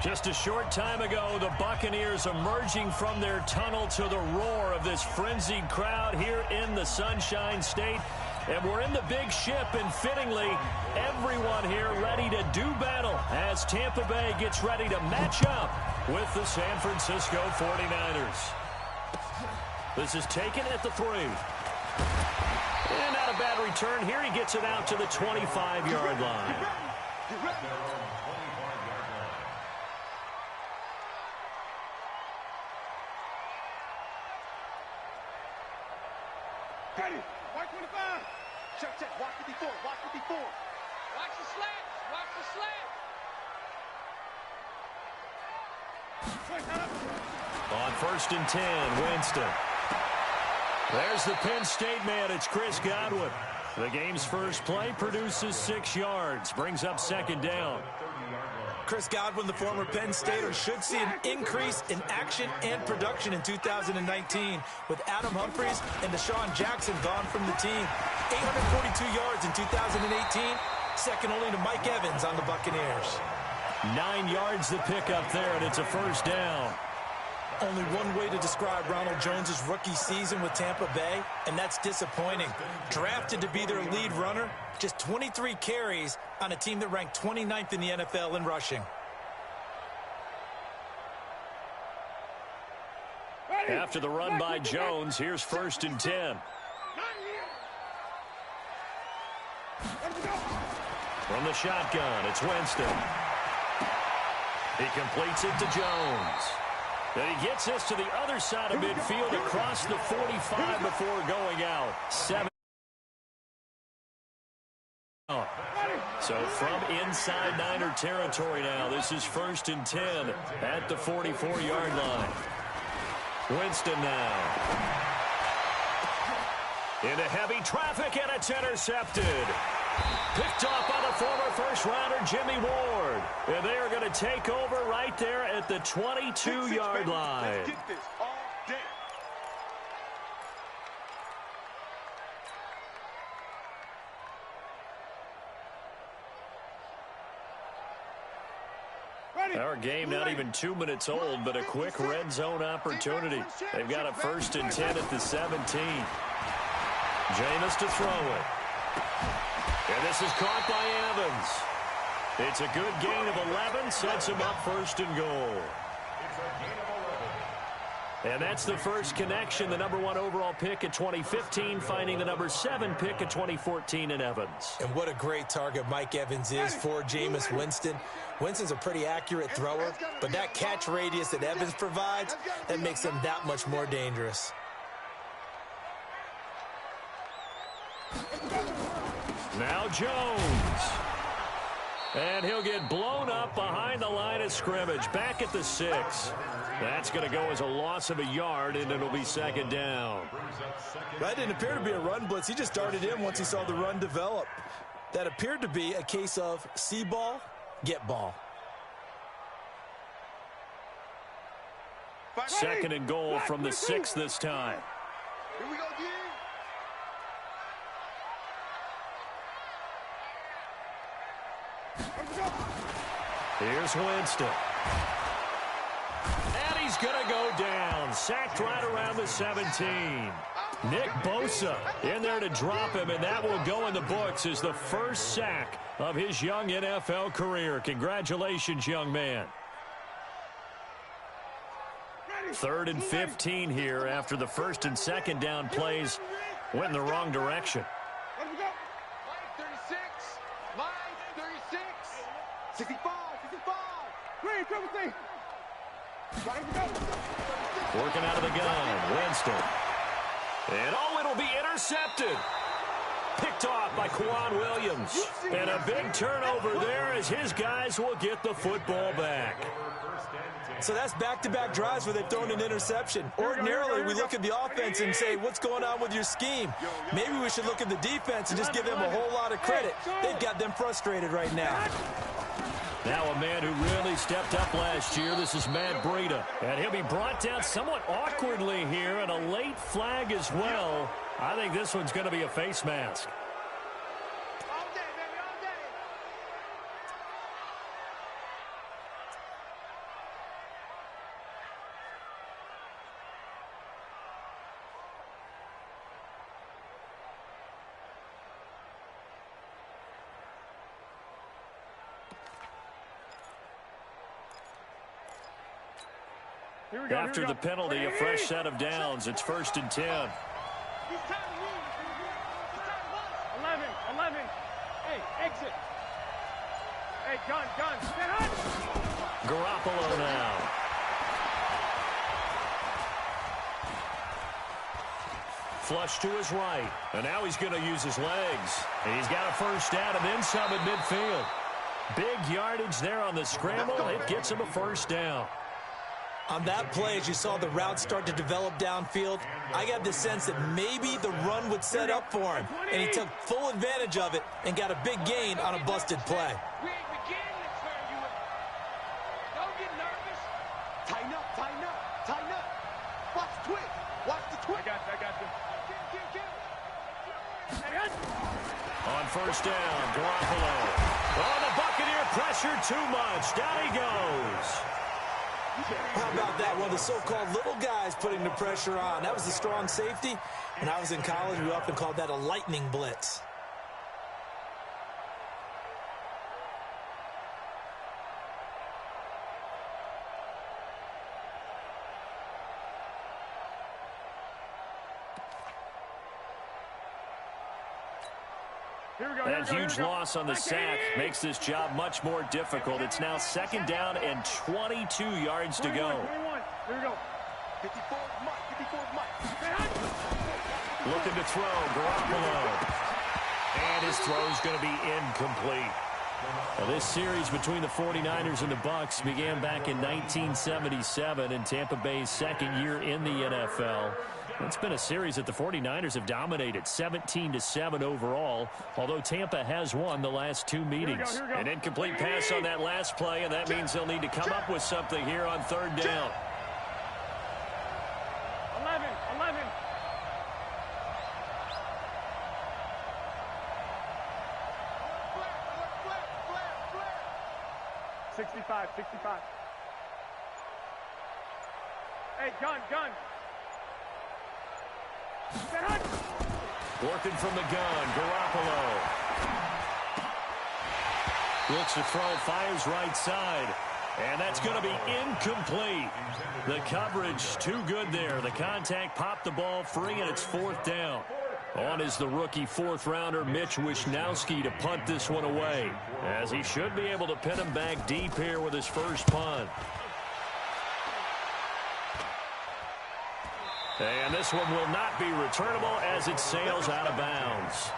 Just a short time ago, the Buccaneers emerging from their tunnel to the roar of this frenzied crowd here in the Sunshine State. And we're in the big ship, and fittingly, everyone here ready to do battle as Tampa Bay gets ready to match up with the San Francisco 49ers. This is taken at the 3. And not a bad return here. He gets it out to the 25-yard line. Watch 25. Check. Watch 54. Watch 54. Watch the slants. Watch the slants. On 1st and 10, Winston. There's the Penn State man. It's Chris Godwin. The game's first play produces 6 yards. Brings up 2nd down. Chris Godwin, the former Penn Stater, should see an increase in action and production in 2019 with Adam Humphries and Deshaun Jackson gone from the team. 842 yards in 2018, second only to Mike Evans on the Buccaneers. 9 yards the pickup there, and it's a 1st down. Only one way to describe Ronald Jones' rookie season with Tampa Bay, and that's disappointing. Drafted to be their lead runner, just 23 carries on a team that ranked 29th in the NFL in rushing. After the run by Jones, here's 1st and 10. From the shotgun, it's Winston. He completes it to Jones. Then he gets this to the other side of midfield across the 45 before going out. 7. So from inside Niner territory now, this is 1st and 10 at the 44-yard line. Winston now. Into heavy traffic, and it's intercepted. Picked off by the former first-rounder Jimmy Ward. And they are going to take over right there at the 22-yard line. Our game not even 2 minutes old, but a quick red zone opportunity. They've got a 1st and 10 at the 17. Jameis to throw it. And this is caught by Evans. It's a good gain of 11, sets him up 1st and goal. And that's the first connection, the number 1 overall pick in 2015, finding the number 7 pick in 2014 in Evans. And what a great target Mike Evans is for Jameis Winston. Winston's a pretty accurate thrower, but that catch radius that Evans provides, that makes him that much more dangerous. Now Jones. And he'll get blown up behind the line of scrimmage. Back at the 6. That's going to go as a loss of a yard, and it'll be 2nd down. That didn't appear to be a run blitz. He just darted in once he saw the run develop. That appeared to be a case of see ball, get ball. 2nd and goal from the 6 this time. Here we go, again. Here's Winston. And he's going to go down. Sacked right around the 17. Nick Bosa in there to drop him, and that will go in the books as the first sack of his young NFL career. Congratulations, young man. 3rd and 15 here after the 1st and 2nd down plays went in the wrong direction. 65. Working out of the gun, Winston. And it'll be intercepted. Picked off by Quan Williams. And a big turnover there as his guys will get the football back. So that's back-to-back drives where they've thrown an interception. Ordinarily, we look at the offense and say, what's going on with your scheme? Maybe we should look at the defense and just give them a whole lot of credit. They've got them frustrated right now. Now a man who really stepped up last year. This is Matt Breida. And he'll be brought down somewhat awkwardly here, and a late flag as well. I think this one's going to be a face mask. After the penalty, a fresh set of downs. It's 1st and 10. 11. Hey, exit. Hey, gun. Garoppolo now. Flush to his right. And now he's going to use his legs. And he's got a first down and then some at midfield. Big yardage there on the scramble. It gets him a first down. On that play, as you saw the route start to develop downfield, I got the sense that maybe the run would set up for him. And he took full advantage of it and got a big gain on a busted play. We ain't beginning this for you. Don't get nervous. Tighten up. Watch the twist. I got you. On first down, Garoppolo. Oh, the Buccaneer pressure too much. Down he goes. How about that? One of the so-called little guys putting the pressure on. That was the strong safety. When I was in college, we often called that a lightning blitz. That huge loss on the sack makes this job much more difficult. It's now 2nd down and 22 yards to go. Here we go. 54 Mike. Looking to throw, Garoppolo. And his throw's going to be incomplete. Now, this series between the 49ers and the Bucs began back in 1977 in Tampa Bay's 2nd year in the NFL. It's been a series that the 49ers have dominated, 17-7 overall, although Tampa has won the last 2 meetings. Here we go. An incomplete pass on that last play, and that means they'll need to come up with something here on 3rd down. 11. 65. Hey, gun. Working from the gun, Garoppolo. Looks to throw, fires right side. And that's going to be incomplete. The coverage too good there. The contact popped the ball free, and it's 4th down. On is the rookie 4th-rounder Mitch Wishnowsky to punt this one away, as he should be able to pin him back deep here with his first punt. And this one will not be returnable as it sails out of bounds.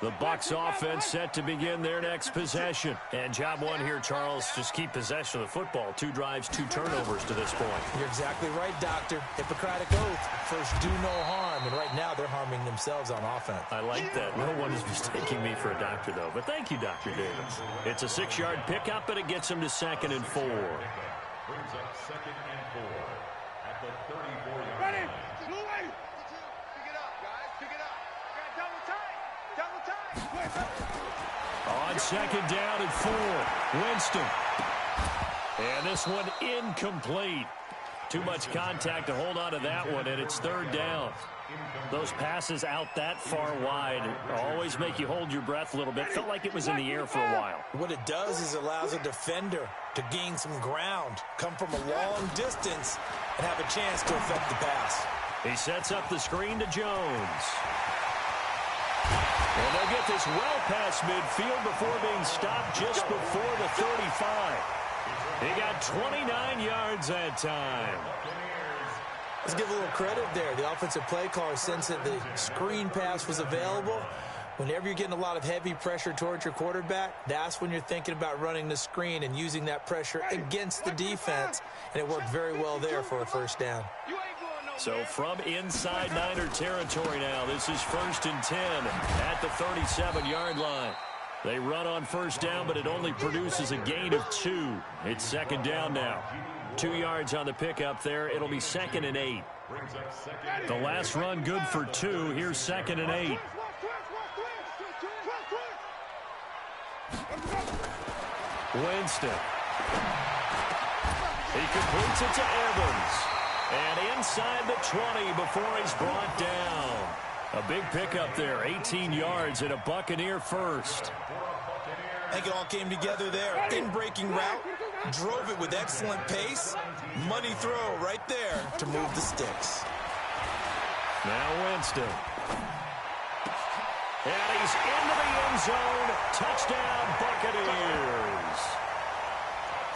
The Bucs offense set to begin their next possession. And job one here, Charles, just keep possession of the football. 2 drives, 2 turnovers to this point. You're exactly right, Doctor. Hippocratic oath. First, do no harm. And right now, they're harming themselves on offense. I like that. No one is mistaking me for a doctor, though. But thank you, Dr. Davis. It's a 6-yard pickup, and it gets him to 2nd and 4. Brings up 2nd and 4 at the 34-yard line. Ready. Pick it up, guys. Pick it up. Double time. On 2nd down and 4, Winston. And this one incomplete. Too much contact to hold on to that one, and it's 3rd down. Those passes out that far wide always make you hold your breath a little bit. Felt like it was in the air for a while. What it does is allows a defender to gain some ground, come from a long distance, and have a chance to affect the pass. He sets up the screen to Jones. And they'll get this well past midfield before being stopped just before the 35. He got 29 yards that time. Let's give a little credit there. The offensive play caller sensed that the screen pass was available. Whenever you're getting a lot of heavy pressure towards your quarterback, that's when you're thinking about running the screen and using that pressure against the defense. And it worked very well there for a first down. So from inside Niner territory now, this is 1st and 10 at the 37-yard line. They run on first down, but it only produces a gain of 2. It's 2nd down now. 2 yards on the pickup there. It'll be 2nd and 8. The last run good for 2. Here's 2nd and 8. Winston. He completes it to Evans. And inside the 20 before he's brought down. A big pickup there, 18 yards and a Buccaneer first. I think it all came together there. In-breaking route, drove it with excellent pace. Money throw right there to move the sticks. Now Winston. And he's into the end zone. Touchdown, Buccaneers.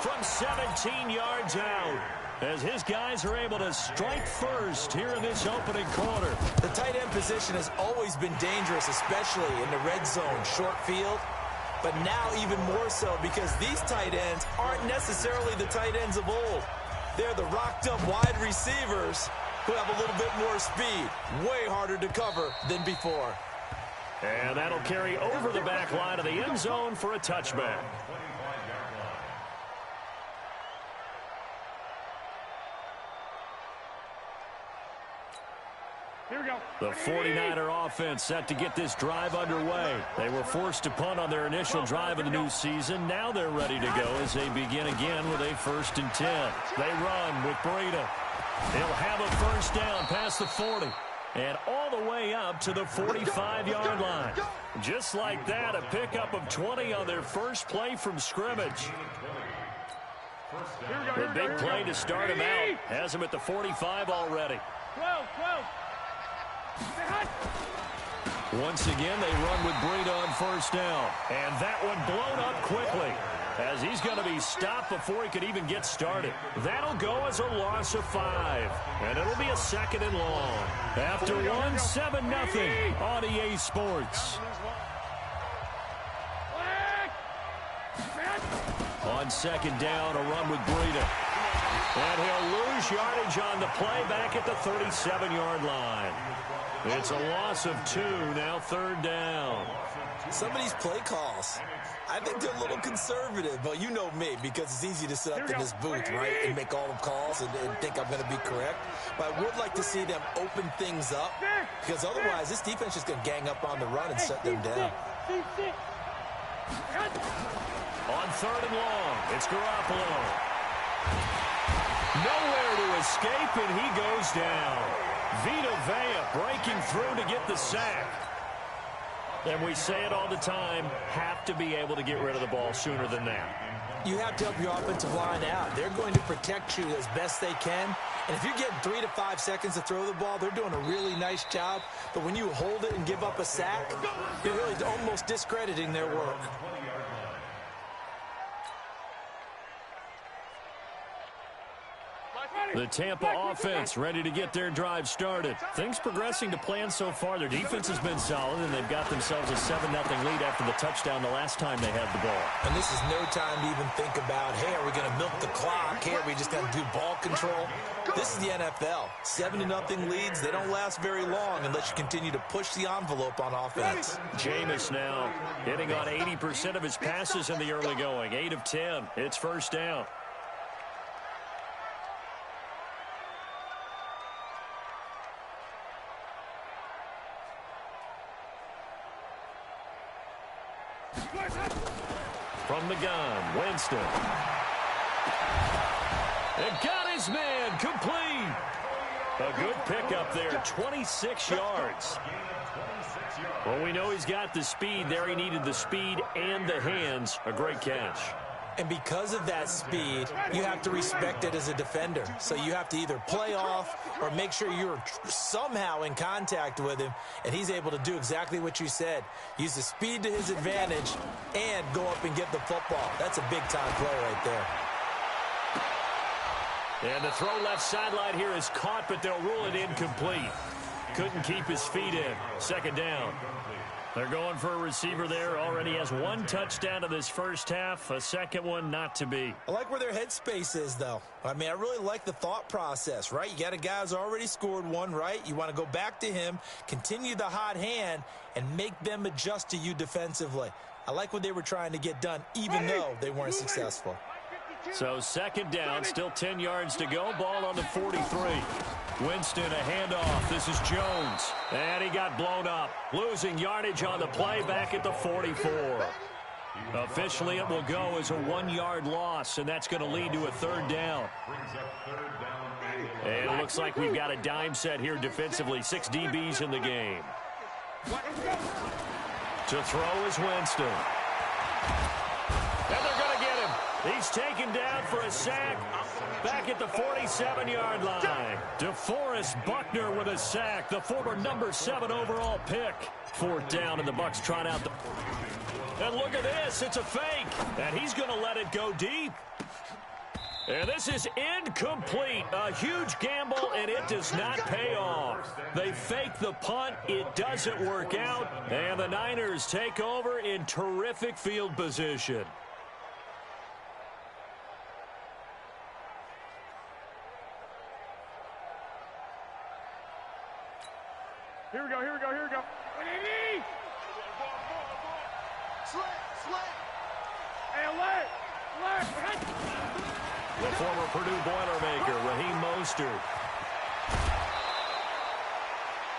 From 17 yards out, as his guys are able to strike first here in this opening quarter. The tight end position has always been dangerous, especially in the red zone, short field. But now even more so because these tight ends aren't necessarily the tight ends of old. They're the rocked-up wide receivers who have a little bit more speed. Way harder to cover than before. And that'll carry over the back line of the end zone for a touchback. The 49er offense set to get this drive underway. They were forced to punt on their initial drive of the new season. Now they're ready to go as they begin again with a 1st and 10. They run with Breida. He'll have a first down past the 40. And all the way up to the 45-yard line. Just like that, a pickup of 20 on their first play from scrimmage. The big play to start him out. Has him at the 45 already. 12. Once again, they run with Breida on first down. And that one blown up quickly as he's going to be stopped before he could even get started. That'll go as a loss of 5. And it'll be a 2nd and long. After 1, 7-0 on EA Sports. On 2nd down, a run with Breida. And he'll lose yardage on the play back at the 37-yard line. It's a loss of 2, now 3rd down. Some of these play calls, I think they're a little conservative, but you know me, because it's easy to sit up in this booth, right, and make all the calls and think I'm going to be correct. But I would like to see them open things up, because otherwise this defense is going to gang up on the run and shut them down. On 3rd and long, it's Garoppolo. Nowhere to escape, and he goes down. Vita Vea breaking through to get the sack. And we say it all the time, have to be able to get rid of the ball sooner than that. You have to help your offensive line out. They're going to protect you as best they can. And if you're getting 3 to 5 seconds to throw the ball, they're doing a really nice job. But when you hold it and give up a sack, you're really almost discrediting their work. The Tampa offense ready to get their drive started. Things progressing to plan so far. Their defense has been solid, and they've got themselves a 7-0 lead after the touchdown the last time they had the ball. And this is no time to even think about, hey, are we going to milk the clock? Hey, are we just going to do ball control? This is the NFL. 7-0 leads, they don't last very long unless you continue to push the envelope on offense. Jameis now hitting on 80% of his passes in the early going. 8 of 10. It's first down. From the gun, Winston. And got his man complete. A good pickup there, 26 yards. Well, we know he's got the speed there. He needed the speed and the hands. A great catch. And because of that speed, you have to respect it as a defender. So you have to either play off or make sure you're somehow in contact with him, and he's able to do exactly what you said. Use the speed to his advantage and go up and get the football. That's a big-time play right there. And the throw left sideline here is caught, but they'll rule it incomplete. Couldn't keep his feet in. 2nd down. They're going for a receiver there. Already has 1 touchdown in this first half. A second one not to be. I like where their headspace is, though. I mean, I really like the thought process, right? You got a guy who's already scored 1, right? You want to go back to him, continue the hot hand, and make them adjust to you defensively. I like what they were trying to get done, even though they weren't successful. So 2nd down, still 10 yards to go. Ball on the 43. Winston, a handoff. This is Jones. And he got blown up. Losing yardage on the play back at the 44. Officially, it will go as a 1-yard loss, and that's going to lead to a 3rd down. And looks like we've got a dime set here defensively. 6 DBs in the game. To throw is Winston. And they're going to get him. He's taken down for a sack back at the 47-yard line. DeForest Buckner with a sack, the former number 7 overall pick. 4th down, and the Bucks trot out the... And look at this. It's a fake. And he's going to let it go deep. And this is incomplete. A huge gamble, and it does not pay off. They fake the punt. It doesn't work out. And the Niners take over in terrific field position. Here we go. Slant. Hey, alert. The former Purdue Boilermaker, Raheem Mostert.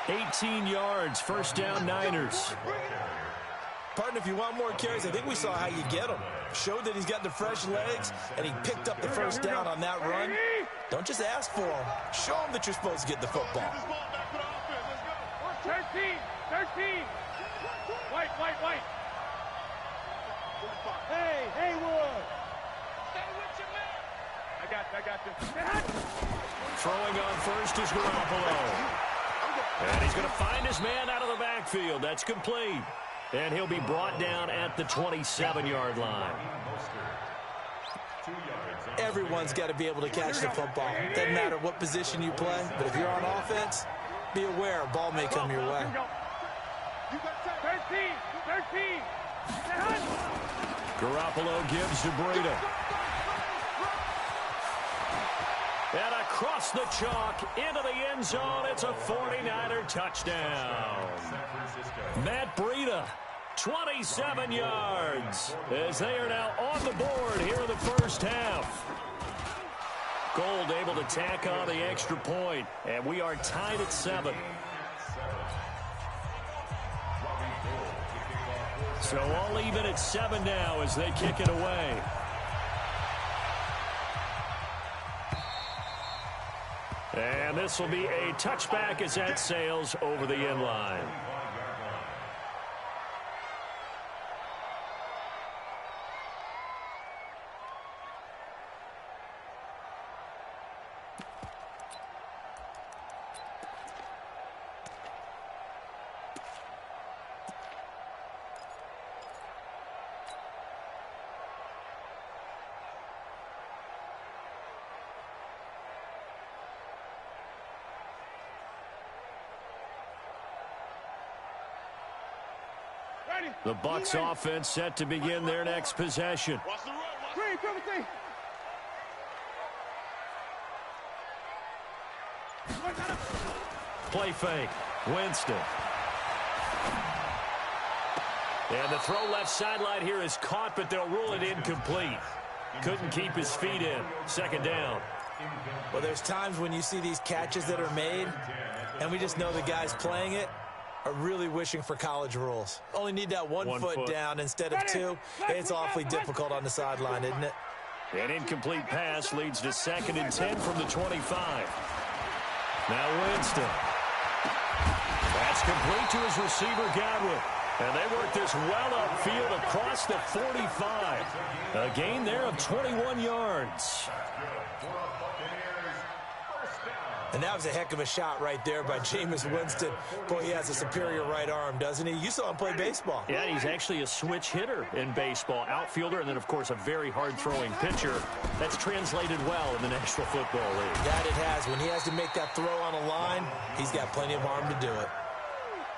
18 yards, 1st down Niners. Pardon, if you want more carries, I think we saw how you get him. Showed that he's got the fresh legs, and he picked up the 1st down on that run. Don't just ask for him. Show him that you're supposed to get the football. 13. White. Hey, Wood. Stay with your man. I got this. Throwing on first is Garoppolo. And he's going to find his man out of the backfield. That's complete. And he'll be brought down at the 27-yard line. Everyone's got to be able to catch the football. Doesn't matter what position you play, but if you're on offense, be aware a ball may come your way. 13. Garoppolo gives to Breida. And across the chalk into the end zone. It's a 49er touchdown. Matt Breida, 27 yards, as they are now on the board here in the first half. Gold able to tack on the extra point, and we are tied at 7. So all even at 7 now as they kick it away. And this will be a touchback as that sails over the end line. The Bucs offense set to begin their next possession. Play fake. Winston. And the throw left sideline here is caught, but they'll rule it incomplete. Couldn't keep his feet in. 2nd down. Well, there's times when you see these catches that are made, and we just know the guys playing it are really wishing for college rules. Only need that one foot down instead of 2. It's awfully difficult on the sideline, isn't it? An incomplete pass leads to 2nd and 10 from the 25. Now Winston. That's complete to his receiver, Godwin. And they work this well upfield across the 45. A gain there of 21 yards. And that was a heck of a shot right there by Jameis Winston. Boy, he has a superior right arm, doesn't he? You saw him play baseball. Yeah, he's actually a switch hitter in baseball. Outfielder, and then, of course, a very hard-throwing pitcher. That's translated well in the National Football League. That it has. When he has to make that throw on a line, he's got plenty of arm to do it.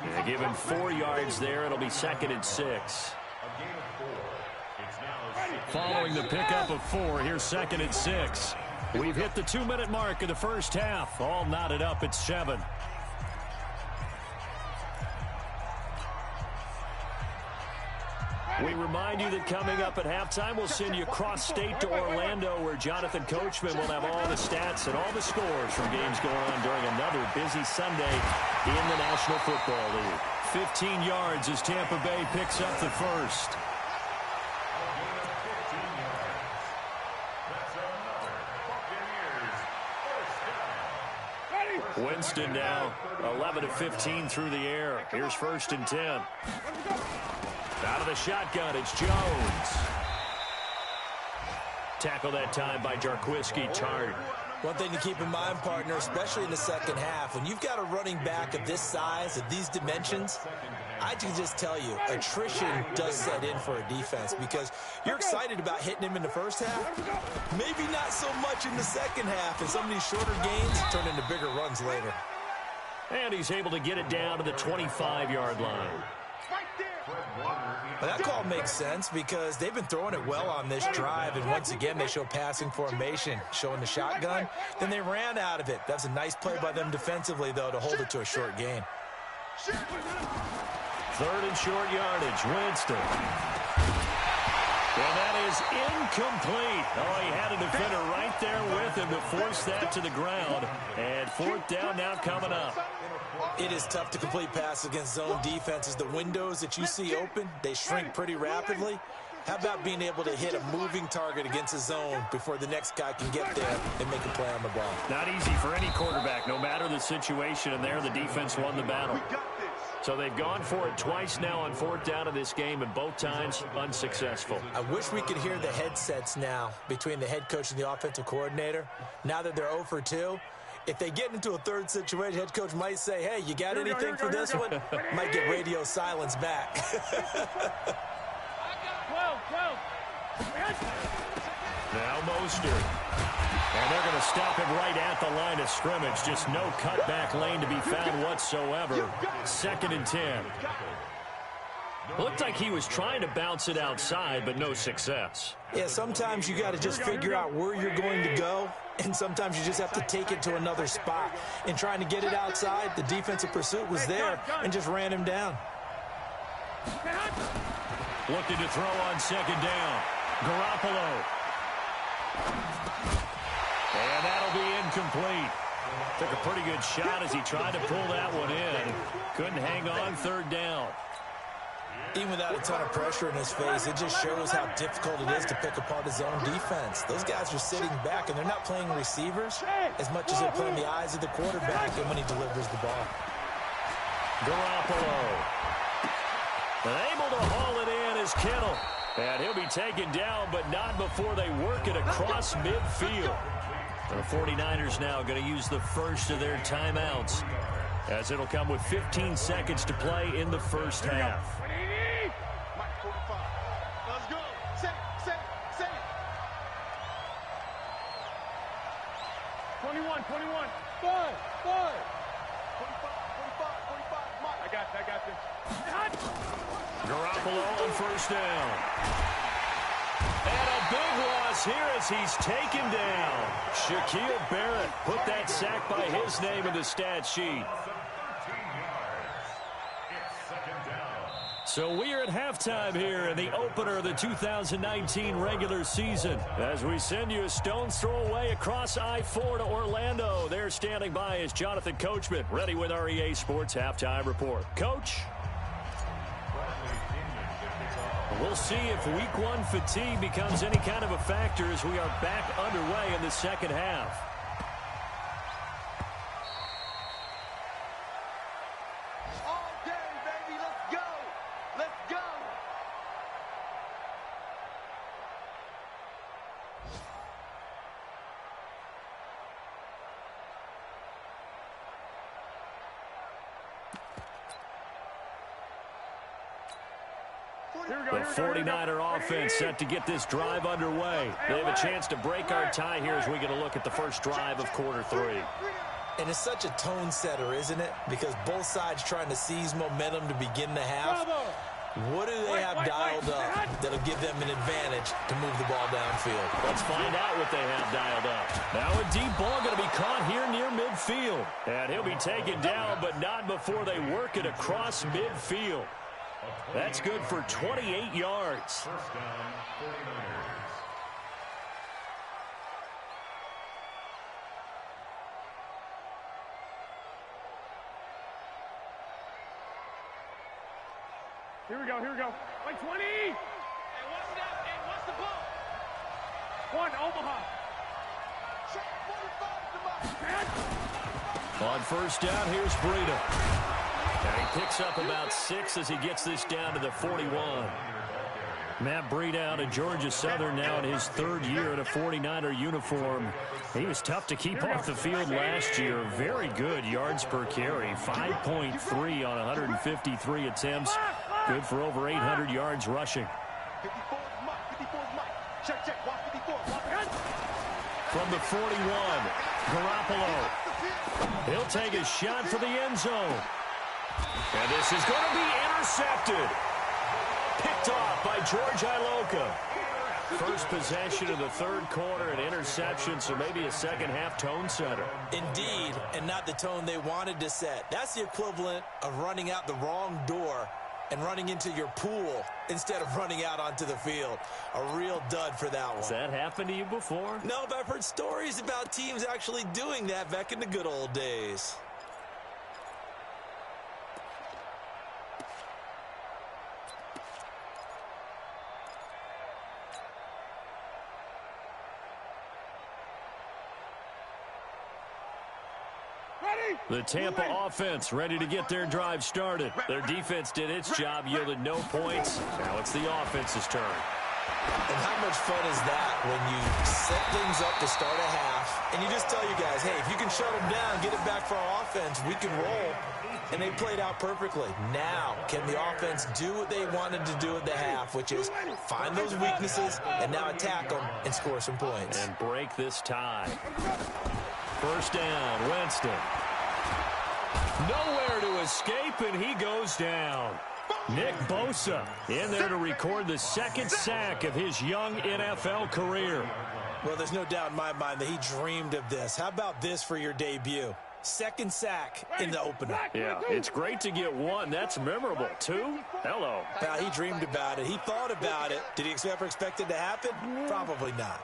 Yeah, give him 4 yards there. It'll be 2nd and 6. Following the pickup of 4, here's 2nd and 6. We've hit the 2-minute mark of the first half. All knotted up at 7. We remind you that coming up at halftime, we'll send you cross-state to Orlando, where Jonathan Coachman will have all the stats and all the scores from games going on during another busy Sunday in the National Football League. 15 yards as Tampa Bay picks up the first. Winston now 11 of 15 through the air. Here's 1st and 10. Out of the shotgun, it's Jones. Tackle that time by Jarquiski Tart. One thing to keep in mind, partner, especially in the second half, when you've got a running back of this size, of these dimensions, I can just tell you, attrition does set in for a defense because you're excited about hitting him in the first half. Maybe not so much in the second half, and some of these shorter gains turn into bigger runs later. And he's able to get it down to the 25-yard line. Well, that call makes sense because they've been throwing it well on this drive, and once again they show passing formation, showing the shotgun. Then they ran out of it. That's a nice play by them defensively, though, to hold it to a short gain. 3rd and short yardage, Winston. And that is incomplete. Oh, he had a defender right there with him to force that to the ground. And 4th down now coming up. It is tough to complete passes against zone defenses. The windows that you see open, they shrink pretty rapidly. How about being able to hit a moving target against a zone before the next guy can get there and make a play on the ball? Not easy for any quarterback, no matter the situation. And there, the defense won the battle. So they've gone for it twice now on 4th down of this game, and both times unsuccessful. I wish we could hear the headsets now between the head coach and the offensive coordinator. Now that they're 0 for 2, if they get into a third situation, head coach might say, hey, you got anything for this one? Might get radio silence back. 12. Now Mostert. And they're going to stop him right at the line of scrimmage. Just no cutback lane to be found whatsoever. 2nd and 10. Looked like he was trying to bounce it outside, but no success. Yeah, sometimes you got to just figure out where you're going to go, and sometimes you just have to take it to another spot. In trying to get it outside, the defensive pursuit was there and just ran him down. Looking to throw on 2nd down. Garoppolo. And that'll be incomplete. Took a pretty good shot as he tried to pull that one in. Couldn't hang on. 3rd down. Even without a ton of pressure in his face, it just shows how difficult it is to pick apart his own defense. Those guys are sitting back, and they're not playing receivers as much as they're playing the eyes of the quarterback and when he delivers the ball. Garoppolo. Able to haul it in is Kittle. And he'll be taken down, but not before they work it across midfield. The 49ers now going to use the first of their timeouts, as it'll come with 15 seconds to play in the first half. Let's go. Set. 21. 5. 45. I got this. Garoppolo on 1st down. And a big loss here as he's taken down. Shaquille Barrett put that sack by his name in the stat sheet. So we are at halftime here in the opener of the 2019 regular season, as we send you a stone's throw away across I-4 to Orlando. There standing by is Jonathan Coachman, ready with our EA Sports Halftime Report. Coach? We'll see if week 1 fatigue becomes any kind of a factor as we are back underway in the second half. All day, baby. Let's go. Let's go. The 49er offense set to get this drive underway. They have a chance to break our tie here as we get a look at the first drive of quarter 3. And it's such a tone setter, isn't it? Because both sides trying to seize momentum to begin the half. What do they have dialed up that'll give them an advantage to move the ball downfield? Let's find out what they have dialed up. Now a deep ball going to be caught here near midfield. And he'll be taken down, but not before they work it across midfield. That's good for 28 yards. First down, 49ers. Here we go. Like 20. Hey, what's that? Hey, what's the ball? 1, Omaha. Check 45 to my. On first down, here's Breida. And he picks up about 6 as he gets this down to the 41. Matt Breida out of Georgia Southern now in his 3rd year in a 49er uniform. He was tough to keep off the field last year. Very good yards per carry. 5.3 on 153 attempts. Good for over 800 yards rushing. From the 41, Garoppolo. He'll take a shot for the end zone. And this is going to be intercepted. Picked off by George Iloka. First possession of the 3rd quarter, an interception, so maybe a second-half tone setter. Indeed, and not the tone they wanted to set. That's the equivalent of running out the wrong door and running into your pool instead of running out onto the field. A real dud for that one. Has that happened to you before? No, but I've heard stories about teams actually doing that back in the good old days. The Tampa offense ready to get their drive started. Their defense did its job, yielded no points. Now it's the offense's turn. And how much fun is that when you set things up to start a half, and you just tell you guys, hey, if you can shut them down, get it back for our offense, we can roll. And they played out perfectly. Now, can the offense do what they wanted to do at the half, which is find those weaknesses and now attack them and score some points. And break this tie. First down, Winston. Nowhere to escape, and he goes down. Nick Bosa in there to record the 2nd sack of his young NFL career. Well, there's no doubt in my mind that he dreamed of this. How about this for your debut? 2nd sack in the opener. Yeah, it's great to get 1. That's memorable. 2? Hello. He dreamed about it. He thought about it. Did he ever expect it to happen? Probably not.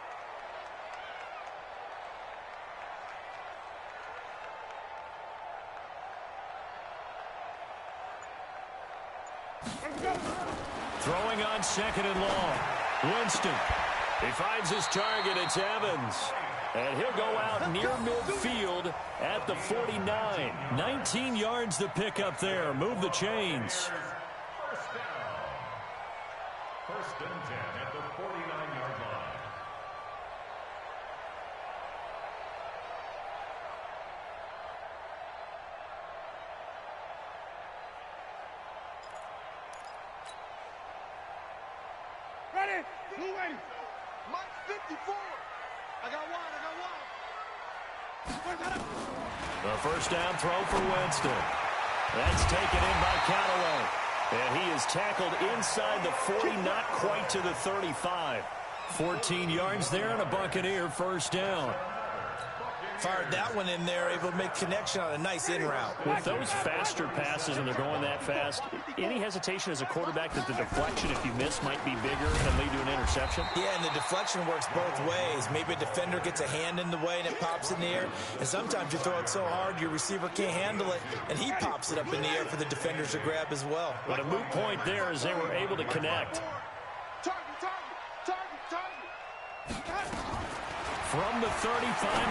Throwing on 2nd and long. Winston. He finds his target. It's Evans. And he'll go out near midfield at the 49. 19 yards to pick up there. Move the chains. First and 10 at the 49-yard line. Ready? Blue ready. Mike 54. I got one. The first down throw for Winston. That's taken in by Callaway. And he is tackled inside the 40, not quite to the 35. 14 yards there and a Buccaneer first down. Fired that one in there, able to make connection on a nice in route. With those faster passes and they're going that fast, any hesitation as a quarterback that the deflection, if you miss, might be bigger and lead to an interception? Yeah, and the deflection works both ways. Maybe a defender gets a hand in the way and it pops in the air. And sometimes you throw it so hard your receiver can't handle it, and he pops it up in the air for the defenders to grab as well. But a moot point there as they were able to connect. From the 35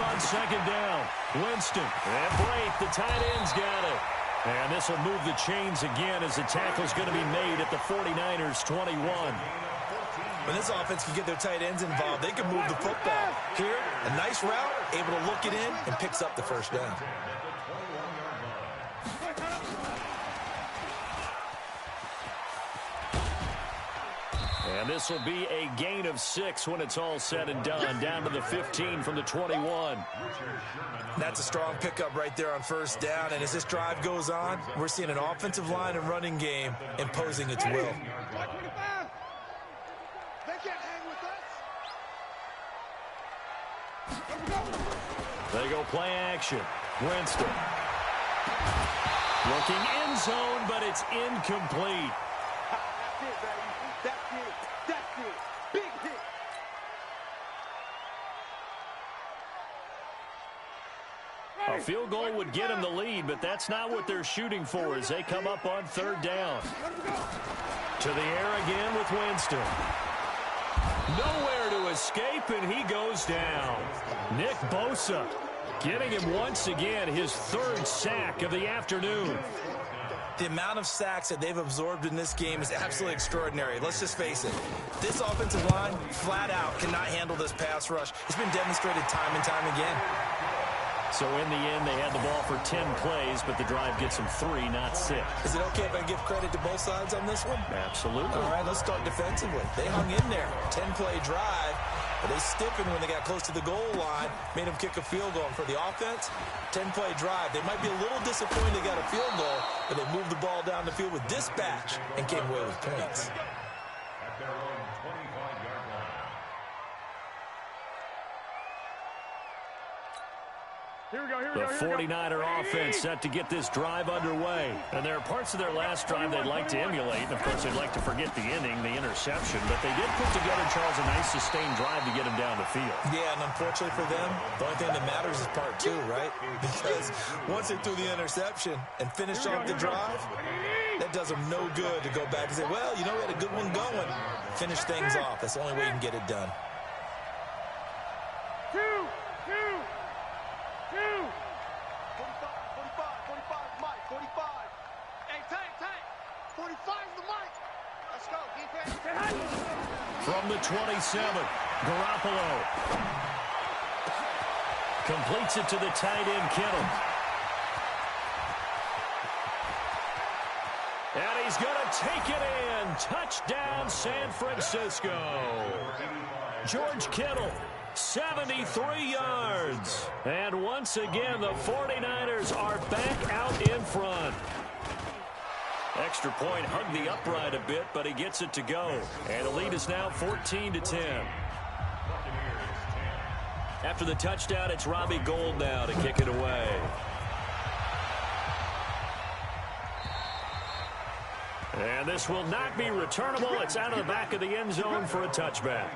on 2nd down, Winston. And Blake, the tight end's got it. And this will move the chains again as the tackle's going to be made at the 49ers' 21. When this offense can get their tight ends involved, they can move the football. Here, a nice route, able to look it in, and picks up the first down. And this will be a gain of 6 when it's all said and done. Down to the 15 from the 21. That's a strong pickup right there on first down. And as this drive goes on, we're seeing an offensive line and running game imposing its will. They can't hang with us. They go play action. Winston. Looking end zone, but it's incomplete. That's it, baby. That's it. That's it. Big hit. A field goal would get them the lead, but that's not what they're shooting for as they come up on 3rd down. To the air again with Winston. Nowhere to escape, and he goes down. Nick Bosa Getting him once again his third sack of the afternoon. The amount of sacks that they've absorbed in this game is absolutely extraordinary. Let's just face it. This offensive line, flat out, cannot handle this pass rush. It's been demonstrated time and time again. So in the end, they had the ball for 10 plays, but the drive gets them 3, not 6. Is it okay if I give credit to both sides on this one? Absolutely. All right, let's start defensively. They hung in there. 10-play drive. But they stiffened when they got close to the goal line, made them kick a field goal. And for the offense, 10-play drive. They might be a little disappointed they got a field goal, but they moved the ball down the field with dispatch and came away with points. At their own 25-yard line. Here we go, here we The go, here we go. 49er offense set to get this drive underway. And there are parts of their last drive they'd like to emulate. And, of course, they'd like to forget the inning, the interception. But they did put together, Charles, a nice sustained drive to get him down the field. Yeah, and unfortunately for them, the only thing that matters is part 2, right? Because once they threw the interception and finished off the drive, that does them no good to go back and say, well, you know, we had a good one going. Finish things off. That's the only way you can get it done. 2, 45, Mike, 45. Hey, Tank. 45 is the mic. Let's go, defense. From the 27, Garoppolo completes it to the tight end, Kittle. And he's going to take it in. Touchdown, San Francisco. George Kittle, 73 yards. And once again, the 49ers are back out in front. Extra point hugged the upright a bit, but he gets it to go. And the lead is now 14-10. After the touchdown, it's Robbie Gould now to kick it away. And this will not be returnable. It's out of the back of the end zone for a touchback.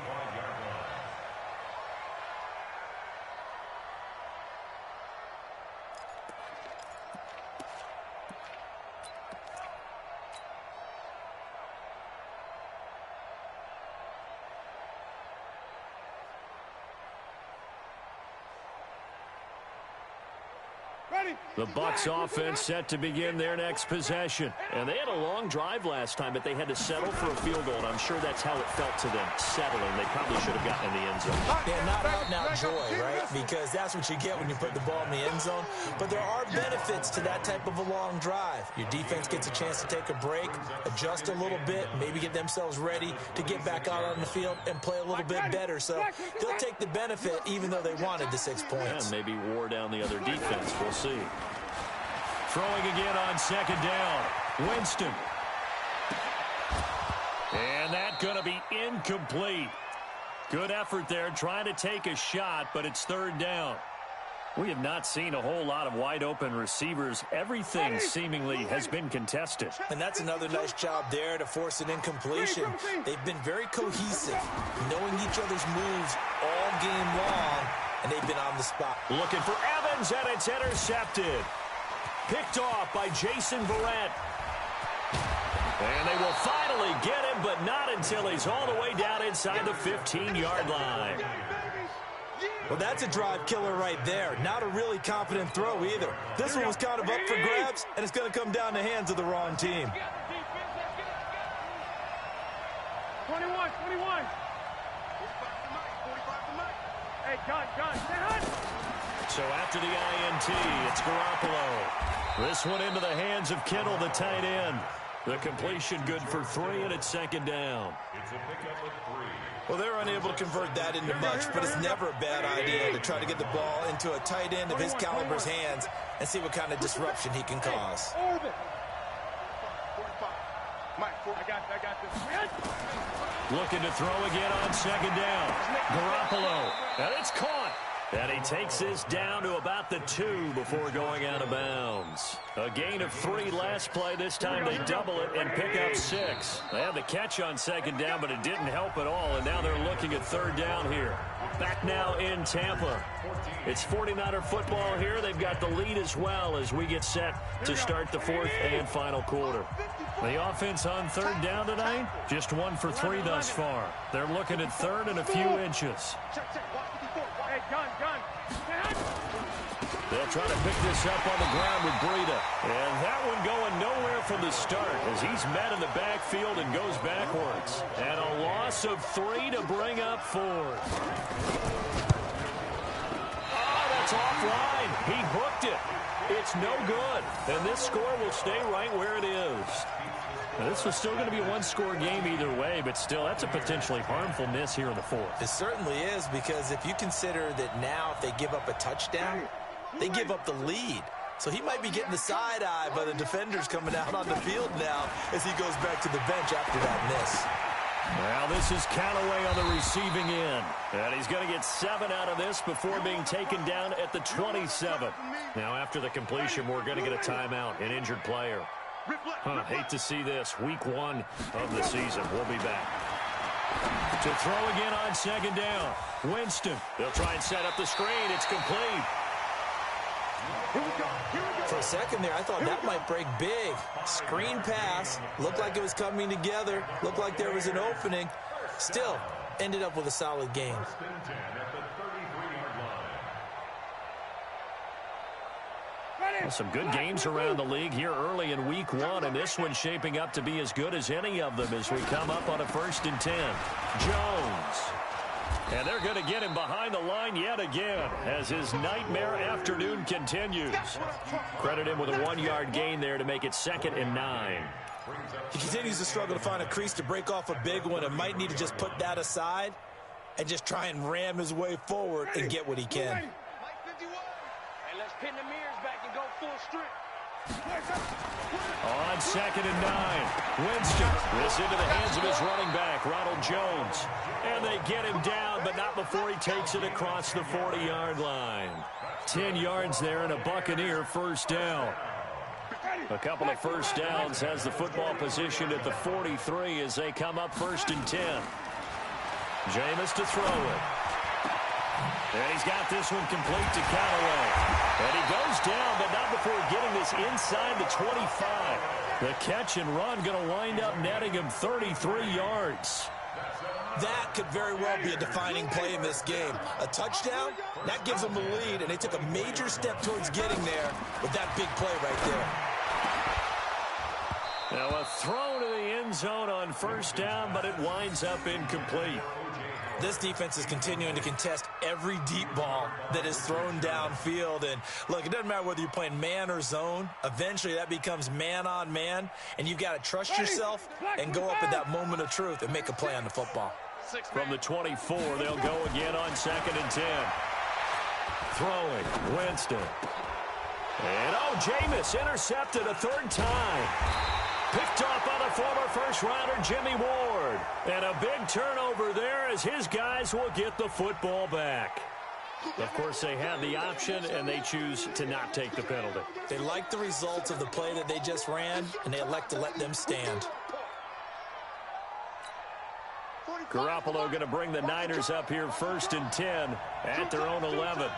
The Bucs offense set to begin their next possession. And they had a long drive last time, but they had to settle for a field goal. And I'm sure that's how it felt to them, settling. They probably should have gotten in the end zone. Yeah, not out-and-out joy, right? Because that's what you get when you put the ball in the end zone. But there are benefits to that type of a long drive. Your defense gets a chance to take a break, adjust a little bit, maybe get themselves ready to get back out on the field and play a little bit better. So they'll take the benefit even though they wanted the 6 points. And maybe wore down the other defense. We'll see. Throwing again on second down. Winston. And that's going to be incomplete. Good effort there trying to take a shot, but it's third down. We have not seen a whole lot of wide-open receivers. Everything seemingly has been contested. And that's another nice job there to force an incompletion. They've been very cohesive, knowing each other's moves all game long, and they've been on the spot. Looking for Evans, and it's intercepted. Picked off by Jason Verrett. And they will finally get him, but not until he's all the way down inside the 15-yard line. Well, that's a drive killer right there. Not a really confident throw either. This one was kind of up for grabs, and it's going to come down the hands of the wrong team. 21. Hey, gun. So after the INT, it's Garoppolo. This one into the hands of Kittle, the tight end. The completion good for 3, and it's second down. It's a pickup of 3. Well, they're unable to convert that into much, but it's never a bad idea to try to get the ball into a tight end of his caliber's hands and see what kind of disruption he can cause. 45. Mike, I got this. Looking to throw again on second down. Garoppolo, and it's caught. And he takes this down to about the 2 before going out of bounds. A gain of 3 last play. This time they double it and pick up 6. They had the catch on second down, but it didn't help at all. And now they're looking at third down here. Back now in Tampa. It's 49er football here. They've got the lead as well as we get set to start the 4th and final quarter. The offense on third down tonight, just 1 for 3 thus far. They're looking at third and a few inches. Hey, gun. They'll try to pick this up on the ground with Breida. And that one going nowhere from the start as he's met in the backfield and goes backwards. And a loss of 3 to bring up 4. Oh, that's offline. He hooked it. It's no good. And this score will stay right where it is. Now, this was still going to be a one-score game either way, but still, that's a potentially harmful miss here in the 4th. It certainly is, because if you consider that now if they give up a touchdown, they give up the lead. So he might be getting the side eye by the defenders coming out on the field now as he goes back to the bench after that miss. Well, this is Callaway on the receiving end. And he's going to get 7 out of this before being taken down at the 27. Now, after the completion, we're going to get a timeout, an injured player. Hate to see this. Week 1 of the season. We'll be back. To throw again on 2nd down. Winston. They'll try and set up the screen. It's complete. For a second there, I thought that might break big. Screen pass. Looked like it was coming together. Looked like there was an opening. Still, ended up with a solid game. Well, some good games around the league here early in week 1, and this one's shaping up to be as good as any of them as we come up on a 1st and 10. Jones. And they're going to get him behind the line yet again as his nightmare afternoon continues. Credit him with a 1-yard gain there to make it 2nd and 9. He continues to struggle to find a crease to break off a big one and might need to just put that aside and just try and ram his way forward and get what he can. And let's pin the mirrors back and go full strip. On 2nd and 9, Winston. This into the hands of his running back, Ronald Jones. And they get him down, but not before he takes it across the 40-yard line. 10 yards there and a Buccaneer 1st down. A couple of first downs has the football positioned at the 43 as they come up 1st and 10. Jameis to throw it. And he's got this one complete to Callaway. And he goes down, but not before getting this inside the 25. The catch and run going to wind up netting him 33 yards. That could very well be a defining play in this game. A touchdown, that gives them the lead, and they took a major step towards getting there with that big play right there. Now a throw to the end zone on 1st down, but it winds up incomplete. This defense is continuing to contest every deep ball that is thrown downfield. And look, it doesn't matter whether you're playing man or zone. Eventually that becomes man on man, and you've got to trust yourself and go up at that moment of truth and make a play on the football. From the 24, they'll go again on 2nd and 10. Throwing, Winston. And Jameis intercepted a 3rd time. Picked off by the former first-rounder Jimmy Ward. And a big turnover there as his guys will get the football back. Of course, they have the option, and they choose to not take the penalty. They like the results of the play that they just ran, and they elect to let them stand. Garoppolo going to bring the Niners up here 1st and 10 at their own 11.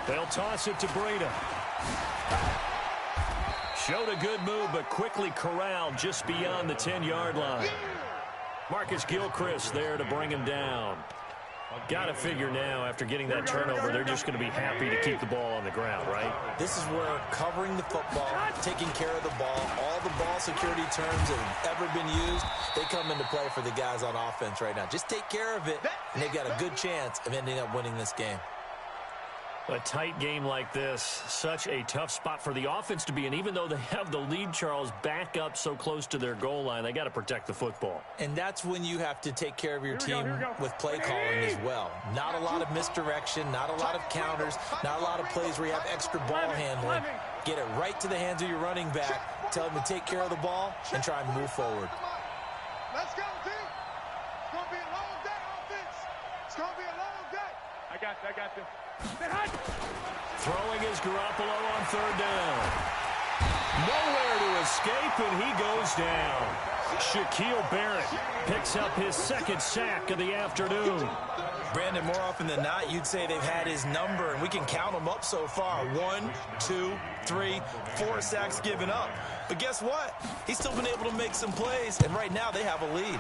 They'll toss it to Breida. Showed a good move, but quickly corralled just beyond the 10-yard line. Marcus Gilchrist there to bring him down. Got to figure now, after getting that turnover, they're just going to be happy to keep the ball on the ground, right? This is where covering the football, taking care of the ball, all the ball security terms that have ever been used, they come into play for the guys on offense right now. Just take care of it, and they've got a good chance of ending up winning this game. A tight game like this, such a tough spot for the offense to be in. Even though they have the lead, Charles, back up so close to their goal line, they got to protect the football. And that's when you have to take care of your team with play calling as well. Not a lot of misdirection, not a lot of counters, not a lot of plays where you have extra ball handling. Get it right to the hands of your running back, tell them to take care of the ball, and try and move forward. Let's go, team. It's going to be a long day, offense. It's going to be a long day. I got this. Throwing is Garoppolo on 3rd down. Nowhere to escape, and he goes down. Shaquille Barrett picks up his 2nd sack of the afternoon. Brandon, more often than not, you'd say they've had his number, and we can count them up so far. 1, 2, 3, 4 sacks given up. But guess what? He's still been able to make some plays, and right now they have a lead.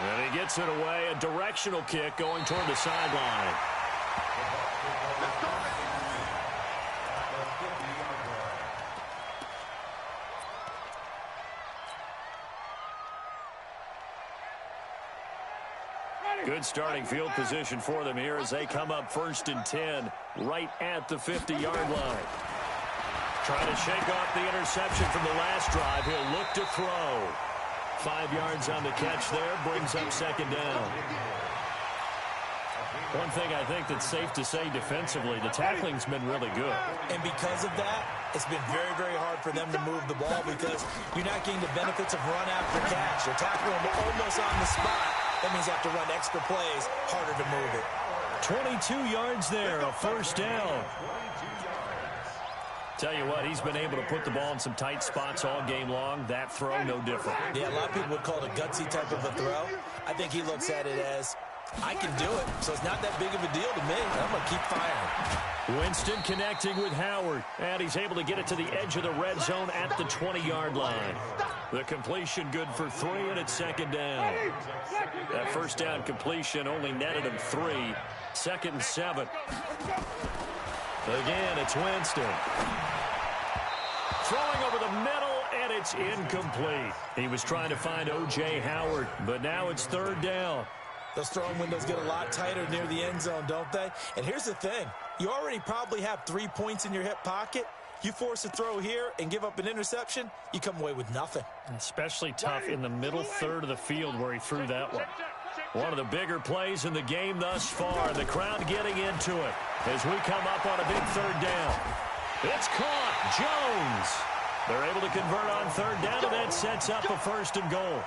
And he gets it away, a directional kick going toward the sideline. Good starting field position for them here as they come up 1st and 10 right at the 50-yard line. Trying to shake off the interception from the last drive. He'll look to throw. 5 yards on the catch there, brings up 2nd down. One thing I think that's safe to say defensively, the tackling's been really good. And because of that, it's been very, very hard for them to move the ball because you're not getting the benefits of run after catch. They're tackling them almost on the spot. That means you have to run extra plays, harder to move it. 22 yards there, a 1st down. Tell you what, he's been able to put the ball in some tight spots all game long. That throw, no different. Yeah, a lot of people would call it a gutsy type of a throw. I think he looks at it as, I can do it, so it's not that big of a deal to me. I'm going to keep firing. Winston connecting with Howard, and he's able to get it to the edge of the red zone at the 20-yard line. The completion good for 3, and it's 2nd down. That 1st down completion only netted him 3. 2nd and 7. Again, it's Winston. Throwing over the middle, and it's incomplete. He was trying to find O.J. Howard, but now it's 3rd down. Those throwing windows get a lot tighter near the end zone, don't they? And here's the thing. You already probably have 3 points in your hip pocket. You force a throw here and give up an interception, you come away with nothing. Especially tough in the middle third of the field where he threw that one. One of the bigger plays in the game thus far. The crowd getting into it as we come up on a big 3rd down. It's caught. Jones. They're able to convert on 3rd down, and that sets up a 1st and goal.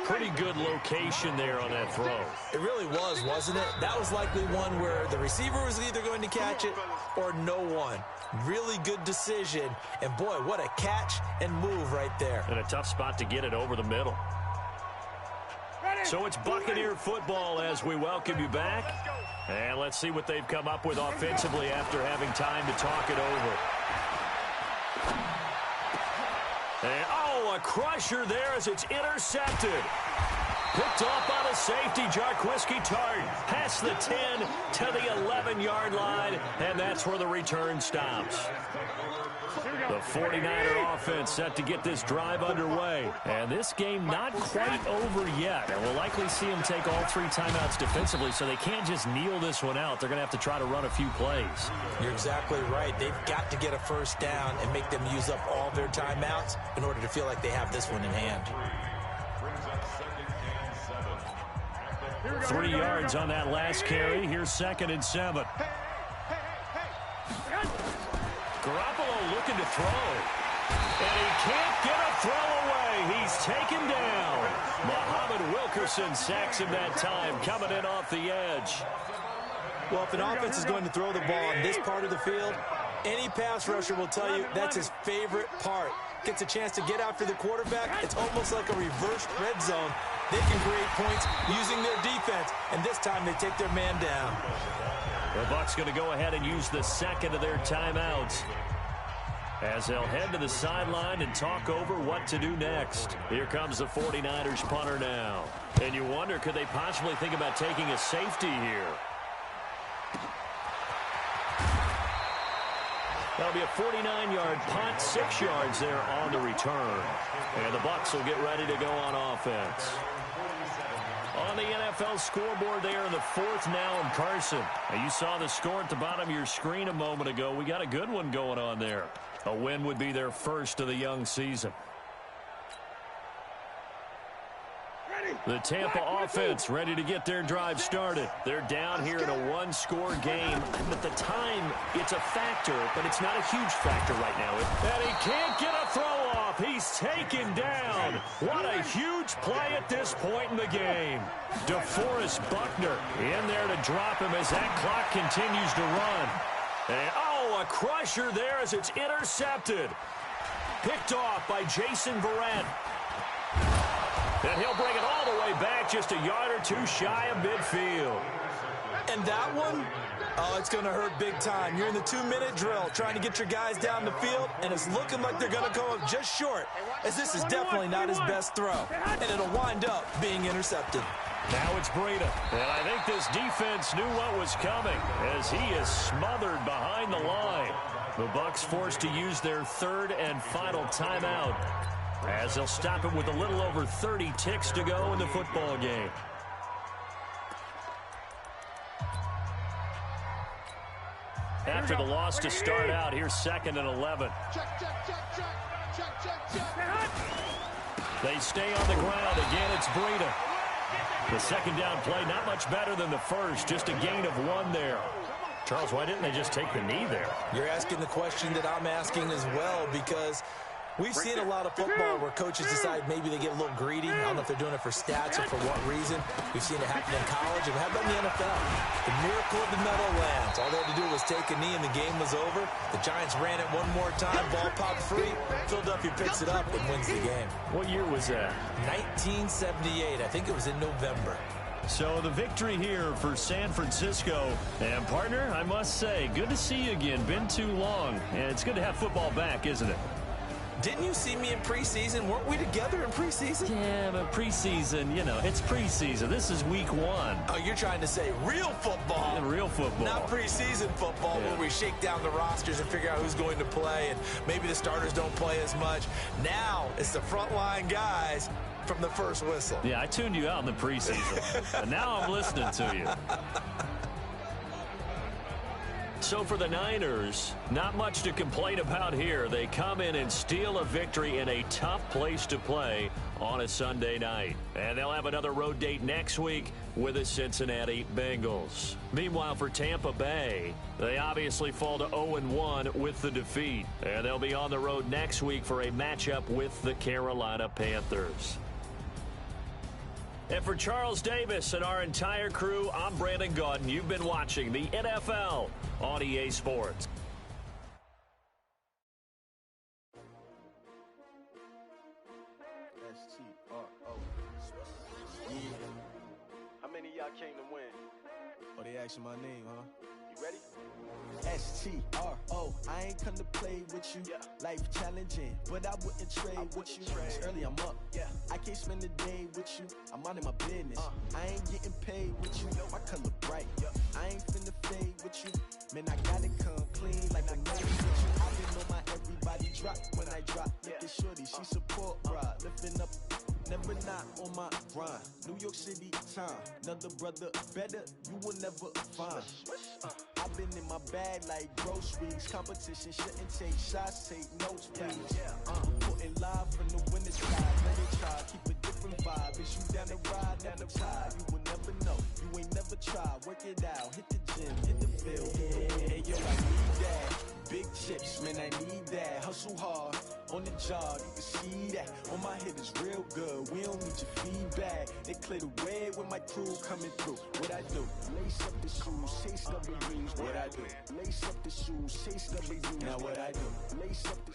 Pretty good location there on that throw. It really was, wasn't it? That was likely one where the receiver was either going to catch it or no one. Really good decision. And, boy, what a catch and move right there. And a tough spot to get it over the middle. So it's Buccaneer football as we welcome you back. And let's see what they've come up with offensively after having time to talk it over. And, oh, a crusher there as it's intercepted. Picked off by the safety, Jarquiski Tart. Past the 10 to the 11-yard line, and that's where the return stops. The 49er offense set to get this drive underway. And this game not quite over yet. And we'll likely see them take all 3 timeouts defensively, so they can't just kneel this one out. They're going to have to try to run a few plays. You're exactly right. They've got to get a 1st down and make them use up all their timeouts in order to feel like they have this one in hand. 3 yards on that last carry. Here's 2nd and 7. Garoppolo looking to throw. And he can't get a throw away. He's taken down. Muhammad Wilkerson sacks him that time, coming in off the edge. Well, if an offense is going to throw the ball on this part of the field, any pass rusher will tell you that's his favorite part. Gets a chance to get after the quarterback. It's almost like a reverse red zone. They can create points using their defense, and this time they take their man down. The Bucs going to go ahead and use the 2nd of their timeouts as they'll head to the sideline and talk over what to do next. Here comes the 49ers punter now. And you wonder, could they possibly think about taking a safety here? That'll be a 49-yard punt, 6 yards there on the return. And the Bucs will get ready to go on offense. On the NFL scoreboard there in the 4th now in Carson. Now you saw the score at the bottom of your screen a moment ago. We got a good one going on there. A win would be their first of the young season. The Tampa offense ready to get their drive started. They're down here in a 1-score game. At the time, it's a factor, but it's not a huge factor right now. And he can't get a throw off. He's taken down. What a huge play at this point in the game. DeForest Buckner in there to drop him as that clock continues to run. And, oh, a crusher there as it's intercepted. Picked off by Jason Verrett. And he'll bring it all the way back just a yard or 2 shy of midfield. And that one, oh, it's going to hurt big time. You're in the 2-minute drill trying to get your guys down the field, and it's looking like they're going to go up just short, as this is definitely not his best throw. And it'll wind up being intercepted. Now it's Breida. And I think this defense knew what was coming as he is smothered behind the line. The Bucs forced to use their 3rd and final timeout. as they'll stop it with a little over 30 ticks to go in the football game. After the loss to start out, here's 2nd and 11. They stay on the ground. Again, it's Breida. The second down play, not much better than the first, just a gain of 1 there. Charles, why didn't they just take the knee there? You're asking the question that I'm asking as well, because we've seen a lot of football where coaches decide maybe they get a little greedy. I don't know if they're doing it for stats or for what reason. We've seen it happen in college, and how about in the NFL? The miracle of the Meadowlands. All they had to do was take a knee, and the game was over. The Giants ran it one more time. Ball popped free. Philadelphia picks it up and wins the game. What year was that? 1978. I think it was in November. So the victory here for San Francisco. And, partner, I must say, good to see you again. Been too long. And it's good to have football back, isn't it? Didn't you see me in preseason? Weren't we together in preseason? Yeah, but preseason, you know, it's preseason. This is week 1. Oh, you're trying to say real football. Yeah, real football. Not preseason football where we shake down the rosters and figure out who's going to play, and maybe the starters don't play as much. Now it's the frontline guys from the first whistle. Yeah, I tuned you out in the preseason. And now I'm listening to you. So for the Niners, not much to complain about here. They come in and steal a victory in a tough place to play on a Sunday night. And they'll have another road date next week with the Cincinnati Bengals. Meanwhile, for Tampa Bay, they obviously fall to 0-1 with the defeat. And they'll be on the road next week for a matchup with the Carolina Panthers. And for Charles Davis and our entire crew, I'm Brandon Gaudin. You've been watching the NFL on EA Sports. S-T-R-O. Yeah. How many of y'all came to win? Oh, they asking my name, huh? You ready? S-T-R-O, I ain't come to play with you. Life challenging, but I wouldn't trade with you. It's early, I'm up. I can't spend the day with you. I'm out of my business. I ain't getting paid with you. My color bright. I ain't finna fade with you. Man, I gotta come clean like I made with you. I've been on my everybody drop when I drop. Look at shorty, she support ride. Lifting up, never not on my grind. New York City time, another brother better, you will never find. I've been in my bag like groceries. Competition shouldn't take shots, take notes, please. Putting live from the winter side. Let it try, keep a different vibe. Is you down the ride, never tired. You will never know, you ain't never tried. Work it out, hit the gym, hit the field. Hey, yo, I need that. Big chips, man, I need that. Hustle hard, on the job, you can see that. On my head is real good, we don't need your feedback. They clear the way with my crew coming through. What I do? Lace up the shoes, chase W's. What I do? Lace up the shoes, chase W's. Now what I do? Lace up the